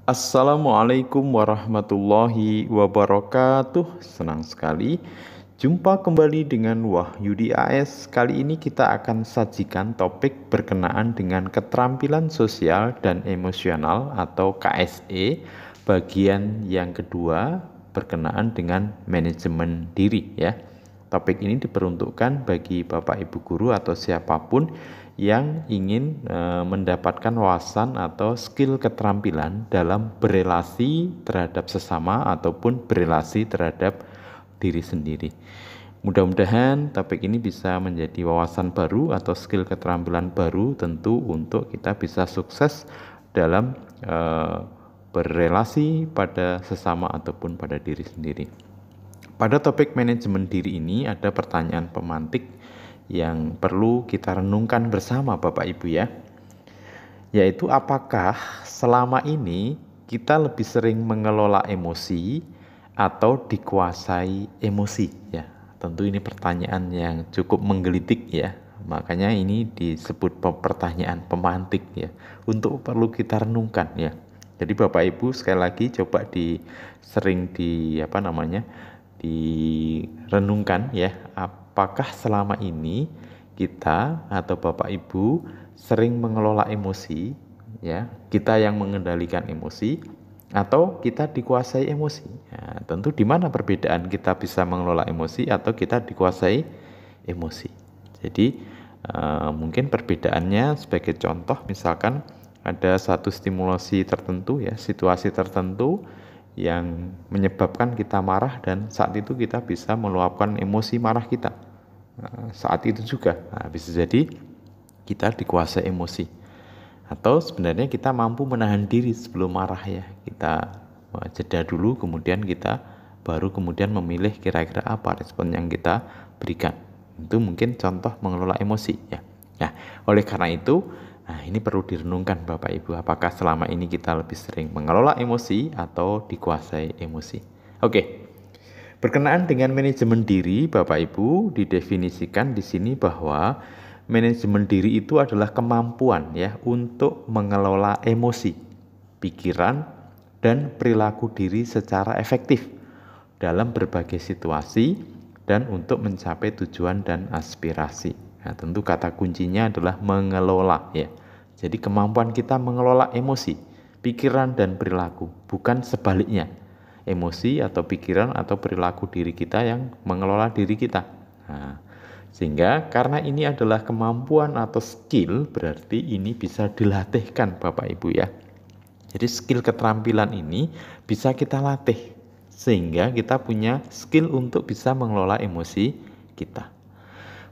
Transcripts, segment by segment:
Assalamualaikum warahmatullahi wabarakatuh. Senang sekali jumpa kembali dengan Wahyudi AS. Kali ini kita akan sajikan topik berkenaan dengan keterampilan sosial dan emosional atau KSE bagian yang kedua berkenaan dengan manajemen diri ya. Topik ini diperuntukkan bagi Bapak Ibu guru atau siapapun yang ingin mendapatkan wawasan atau skill keterampilan dalam berelasi terhadap sesama ataupun berelasi terhadap diri sendiri. Mudah-mudahan topik ini bisa menjadi wawasan baru atau skill keterampilan baru tentu untuk kita bisa sukses dalam berelasi pada sesama ataupun pada diri sendiri. Pada topik manajemen diri ini ada pertanyaan pemantik yang perlu kita renungkan bersama Bapak Ibu ya. Yaitu apakah selama ini kita lebih sering mengelola emosi atau dikuasai emosi ya. Tentu ini pertanyaan yang cukup menggelitik ya. Makanya ini disebut pertanyaan pemantik ya. Untuk perlu kita renungkan ya. Jadi Bapak Ibu sekali lagi coba direnungkan ya, apakah selama ini kita atau Bapak Ibu sering mengelola emosi ya, kita yang mengendalikan emosi atau kita dikuasai emosi. Ya, tentu di mana perbedaan kita bisa mengelola emosi atau kita dikuasai emosi. Jadi mungkin perbedaannya sebagai contoh misalkan ada satu stimulasi tertentu ya, situasi tertentu yang menyebabkan kita marah dan saat itu kita bisa meluapkan emosi marah kita. Saat itu juga bisa jadi kita dikuasai emosi. Atau sebenarnya kita mampu menahan diri sebelum marah ya. Kita jeda dulu kemudian kita baru kemudian memilih kira-kira apa respon yang kita berikan. Itu mungkin contoh mengelola emosi ya. Nah, oleh karena itu ini perlu direnungkan Bapak Ibu, apakah selama ini kita lebih sering mengelola emosi atau dikuasai emosi. Oke. Berkenaan dengan manajemen diri, Bapak Ibu, didefinisikan di sini bahwa manajemen diri itu adalah kemampuan ya untuk mengelola emosi, pikiran, dan perilaku diri secara efektif dalam berbagai situasi dan untuk mencapai tujuan dan aspirasi. Nah, tentu kata kuncinya adalah mengelola ya. Jadi kemampuan kita mengelola emosi, pikiran dan perilaku, bukan sebaliknya. Emosi atau pikiran atau perilaku diri kita yang mengelola diri kita. Nah, sehingga karena ini adalah kemampuan atau skill, berarti ini bisa dilatihkan Bapak Ibu ya. Jadi skill keterampilan ini bisa kita latih sehingga kita punya skill untuk bisa mengelola emosi kita.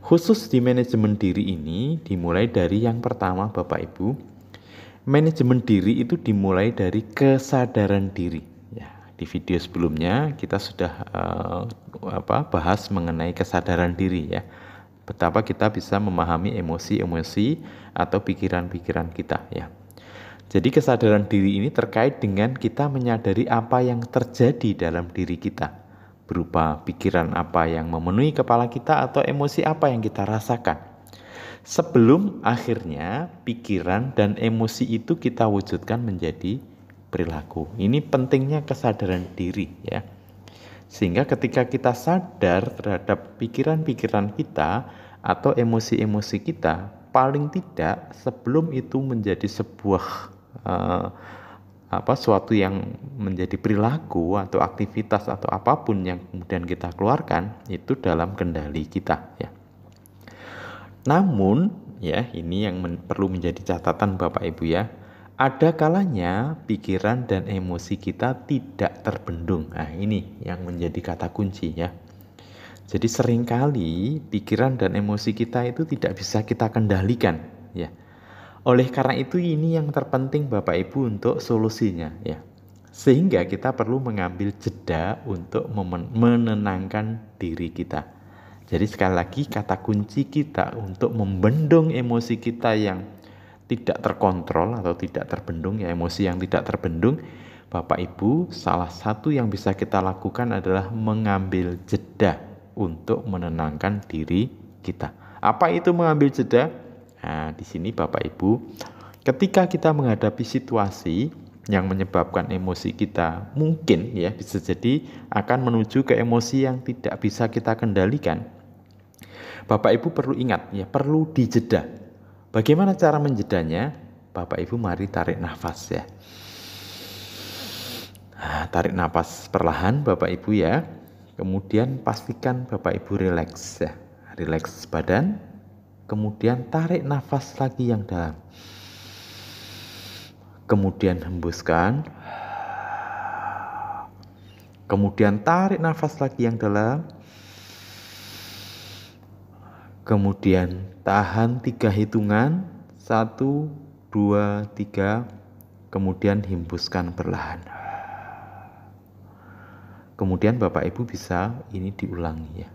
Khusus di manajemen diri ini dimulai dari yang pertama Bapak Ibu. Manajemen diri itu dimulai dari kesadaran diri. Ya, di video sebelumnya kita sudah bahas mengenai kesadaran diri ya. Betapa kita bisa memahami emosi-emosi atau pikiran-pikiran kita ya. Jadi kesadaran diri ini terkait dengan kita menyadari apa yang terjadi dalam diri kita. Berupa pikiran apa yang memenuhi kepala kita atau emosi apa yang kita rasakan. Sebelum akhirnya pikiran dan emosi itu kita wujudkan menjadi perilaku. Ini pentingnya kesadaran diri ya. Sehingga ketika kita sadar terhadap pikiran-pikiran kita atau emosi-emosi kita, paling tidak sebelum itu menjadi sebuah suatu yang menjadi perilaku atau aktivitas atau apapun yang kemudian kita keluarkan itu dalam kendali kita ya. Namun ya ini yang perlu menjadi catatan Bapak Ibu ya. Ada kalanya pikiran dan emosi kita tidak terbendung. Nah ini yang menjadi kata kunci ya. Jadi seringkali pikiran dan emosi kita itu tidak bisa kita kendalikan ya. Oleh karena itu ini yang terpenting Bapak Ibu untuk solusinya ya. Sehingga kita perlu mengambil jeda untuk menenangkan diri kita. Jadi sekali lagi kata kunci kita untuk membendung emosi kita yang tidak terkontrol atau tidak terbendung ya, emosi yang tidak terbendung, Bapak Ibu, salah satu yang bisa kita lakukan adalah mengambil jeda untuk menenangkan diri kita. Apa itu mengambil jeda? Nah, di sini Bapak Ibu, ketika kita menghadapi situasi yang menyebabkan emosi kita mungkin ya bisa jadi akan menuju ke emosi yang tidak bisa kita kendalikan, Bapak Ibu perlu ingat ya, perlu dijeda. Bagaimana cara menjedanya? Bapak Ibu mari tarik nafas ya. Tarik nafas perlahan Bapak Ibu ya. Kemudian pastikan Bapak Ibu rileks ya. Rileks badan. Kemudian tarik nafas lagi yang dalam. Kemudian hembuskan. Kemudian tarik nafas lagi yang dalam. Kemudian tahan 3 hitungan. 1, 2, 3. Kemudian hembuskan perlahan. Kemudian Bapak Ibu bisa ini diulangi ya.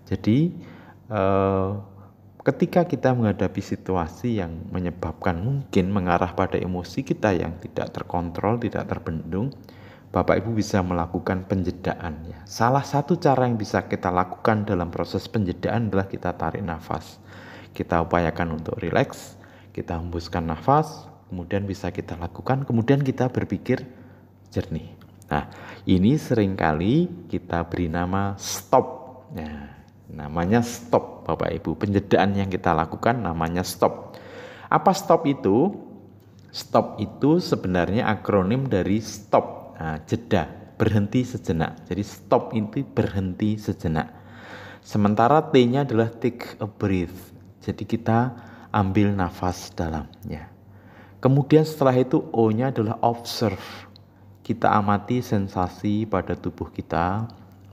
Jadi ketika kita menghadapi situasi yang menyebabkan mungkin mengarah pada emosi kita yang tidak terkontrol, tidak terbendung, Bapak Ibu bisa melakukan penjedaan ya. Salah satu cara yang bisa kita lakukan dalam proses penjedaan adalah kita tarik nafas. Kita upayakan untuk rileks, kita hembuskan nafas, kemudian bisa kita lakukan, kemudian kita berpikir jernih. Nah, ini seringkali kita beri nama stop. Nah, namanya stop Bapak Ibu. Penjedaan yang kita lakukan namanya stop. Apa stop itu? Stop itu sebenarnya akronim dari stop, jeda, berhenti sejenak. Jadi stop itu berhenti sejenak. Sementara T-nya adalah take a breath. Jadi kita ambil nafas dalam ya. Kemudian setelah itu O-nya adalah observe. Kita amati sensasi pada tubuh kita,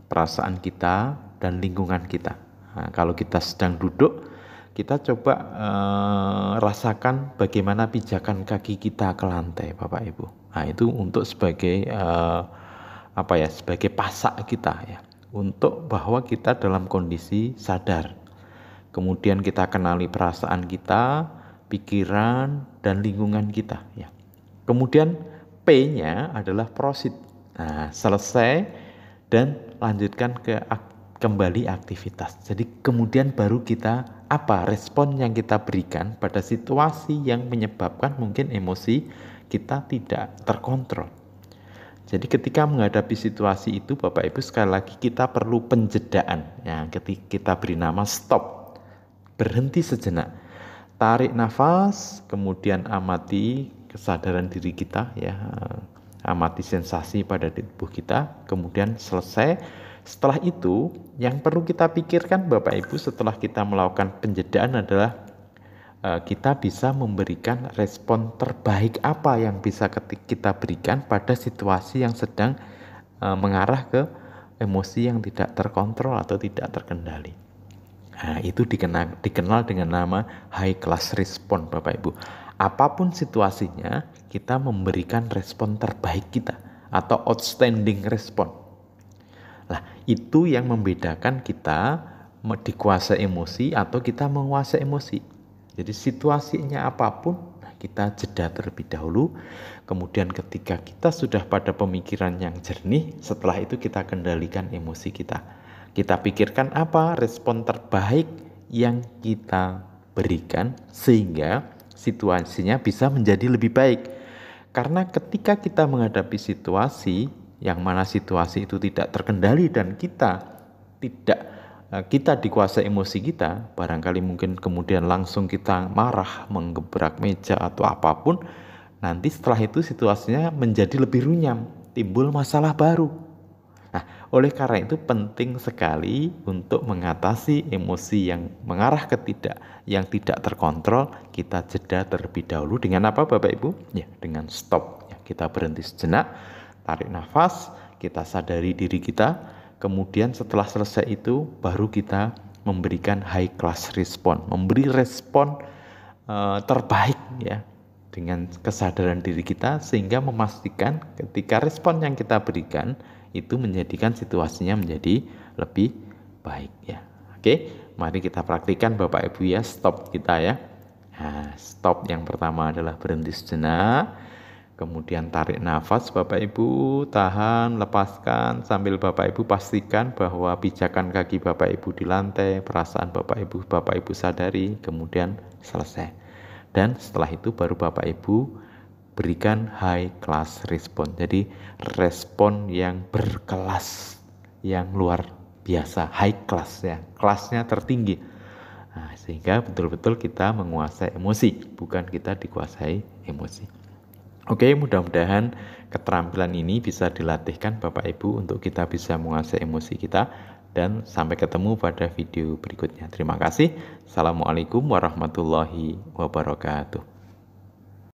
perasaan kita, dan lingkungan kita. Nah, kalau kita sedang duduk, kita coba rasakan bagaimana pijakan kaki kita ke lantai, Bapak Ibu. Nah, itu untuk sebagai sebagai pasak kita ya, untuk bahwa kita dalam kondisi sadar. Kemudian kita kenali perasaan kita, pikiran, dan lingkungan kita ya. Kemudian P-nya adalah proceed. Nah, selesai dan lanjutkan kembali aktivitas. Jadi kemudian baru kita respon yang kita berikan pada situasi yang menyebabkan mungkin emosi kita tidak terkontrol. Jadi ketika menghadapi situasi itu Bapak Ibu sekali lagi kita perlu penjedaan. Ya, ketika kita beri nama stop. Berhenti sejenak. Tarik nafas, kemudian amati kesadaran diri kita ya, amati sensasi pada tubuh kita, kemudian selesai. Setelah itu yang perlu kita pikirkan Bapak Ibu setelah kita melakukan penjedaan adalah kita bisa memberikan respon terbaik apa yang bisa kita berikan pada situasi yang sedang mengarah ke emosi yang tidak terkontrol atau tidak terkendali. Nah, itu dikenal dengan nama high class response Bapak Ibu. Apapun situasinya, kita memberikan respon terbaik kita atau outstanding respon. Nah, itu yang membedakan kita dikuasai emosi atau kita menguasai emosi. Jadi situasinya apapun, kita jeda terlebih dahulu. Kemudian ketika kita sudah pada pemikiran yang jernih, setelah itu kita kendalikan emosi kita. Kita pikirkan apa respon terbaik yang kita berikan sehingga situasinya bisa menjadi lebih baik. Karena ketika kita menghadapi situasi yang mana situasi itu tidak terkendali dan kita dikuasai emosi kita, barangkali mungkin kemudian langsung kita marah, menggebrak meja atau apapun, nanti setelah itu situasinya menjadi lebih runyam, timbul masalah baru. Nah, oleh karena itu penting sekali untuk mengatasi emosi yang mengarah ke yang tidak terkontrol, kita jeda terlebih dahulu dengan apa Bapak Ibu? Ya, dengan stop. Ya, kita berhenti sejenak, tarik nafas, kita sadari diri kita, kemudian setelah selesai itu baru kita memberikan high class response, memberi respon terbaik ya dengan kesadaran diri kita sehingga memastikan ketika respon yang kita berikan itu menjadikan situasinya menjadi lebih baik ya. Oke, mari kita praktikkan Bapak Ibu ya stop kita ya. Nah, stop yang pertama adalah berhenti sejenak, kemudian tarik nafas Bapak Ibu, tahan, lepaskan sambil Bapak Ibu pastikan bahwa pijakan kaki Bapak Ibu di lantai, perasaan Bapak Ibu sadari, kemudian selesai. Dan setelah itu baru Bapak Ibu berikan high class respon. Jadi respon yang berkelas, yang luar biasa, high class ya, kelasnya tertinggi. Nah, sehingga betul-betul kita menguasai emosi, bukan kita dikuasai emosi. Oke, mudah-mudahan keterampilan ini bisa dilatihkan Bapak Ibu untuk kita bisa menguasai emosi kita, dan sampai ketemu pada video berikutnya. Terima kasih. Assalamualaikum warahmatullahi wabarakatuh.